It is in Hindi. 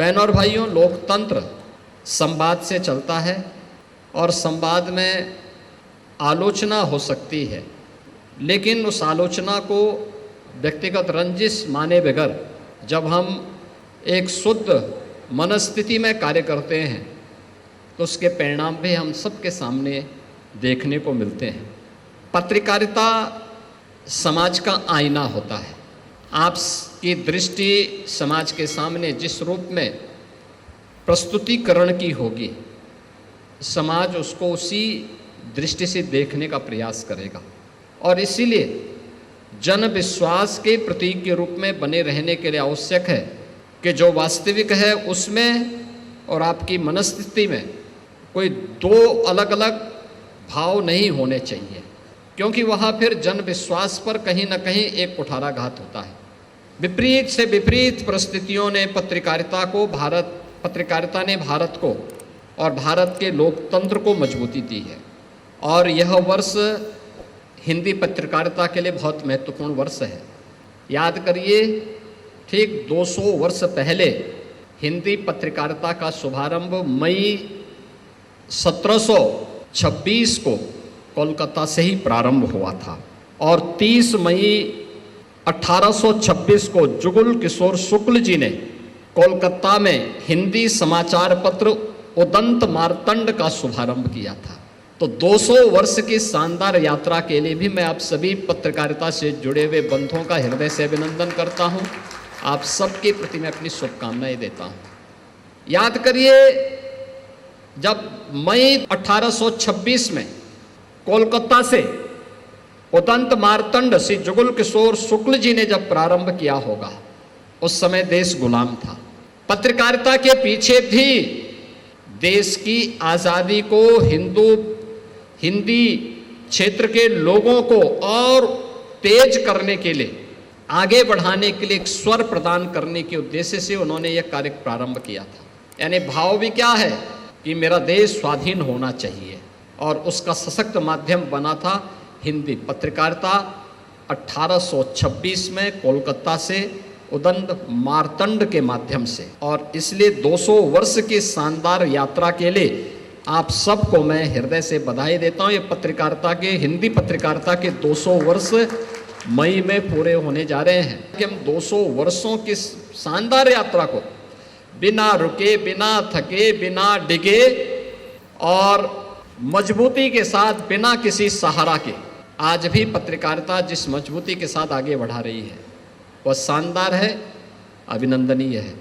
बहनों और भाइयों, लोकतंत्र संवाद से चलता है और संवाद में आलोचना हो सकती है, लेकिन उस आलोचना को व्यक्तिगत रंजिश माने बगैर जब हम एक शुद्ध मनस्थिति में कार्य करते हैं तो उसके परिणाम भी हम सबके सामने देखने को मिलते हैं। पत्रकारिता समाज का आईना होता है। आपकी दृष्टि समाज के सामने जिस रूप में प्रस्तुतिकरण की होगी, समाज उसको उसी दृष्टि से देखने का प्रयास करेगा और इसीलिए जन विश्वास के प्रतीक के रूप में बने रहने के लिए आवश्यक है कि जो वास्तविक है उसमें और आपकी मनस्थिति में कोई दो अलग अलग भाव नहीं होने चाहिए, क्योंकि वहाँ फिर जन विश्वास पर कहीं न कहीं एक कुठाराघात होता है। विपरीत से विपरीत परिस्थितियों ने पत्रकारिता ने भारत को और भारत के लोकतंत्र को मजबूती दी है और यह वर्ष हिंदी पत्रकारिता के लिए बहुत महत्वपूर्ण वर्ष है। याद करिए, ठीक 200 वर्ष पहले हिंदी पत्रकारिता का शुभारंभ मई 1726 को कोलकाता से ही प्रारंभ हुआ था और 30 मई 1826 को जुगल किशोर शुक्ल जी ने कोलकाता में हिंदी समाचार पत्र उदंत मार्तंड का शुभारंभ किया था। तो 200 वर्ष की शानदार यात्रा के लिए भी मैं आप सभी पत्रकारिता से जुड़े हुए बंधुओं का हृदय से अभिनंदन करता हूं। आप सबके प्रति मैं अपनी शुभकामनाएं देता हूं। याद करिए, जब मई 1826 में कोलकाता से उदंत मार्तंड श्री जुगल किशोर शुक्ल जी ने जब प्रारंभ किया होगा, उस समय देश गुलाम था। पत्रकारिता के पीछे भी देश की आज़ादी को हिंदी क्षेत्र के लोगों को और तेज करने के लिए, आगे बढ़ाने के लिए एक स्वर प्रदान करने के उद्देश्य से उन्होंने यह कार्य प्रारंभ किया था। यानी भाव भी क्या है कि मेरा देश स्वाधीन होना चाहिए और उसका सशक्त माध्यम बना था हिंदी पत्रकारिता। 1826 में कोलकाता से उदंत मार्तंड के माध्यम से, और इसलिए 200 वर्ष की शानदार यात्रा के लिए आप सबको मैं हृदय से बधाई देता हूँ। ये पत्रकारिता के, हिंदी पत्रकारिता के 200 वर्ष मई में पूरे होने जा रहे हैं कि हम 200 वर्षों की शानदार यात्रा को बिना रुके, बिना थके, बिना डिगे और मजबूती के साथ, बिना किसी सहारा के, आज भी पत्रकारिता जिस मजबूती के साथ आगे बढ़ा रही है वह शानदार है, अभिनंदनीय है।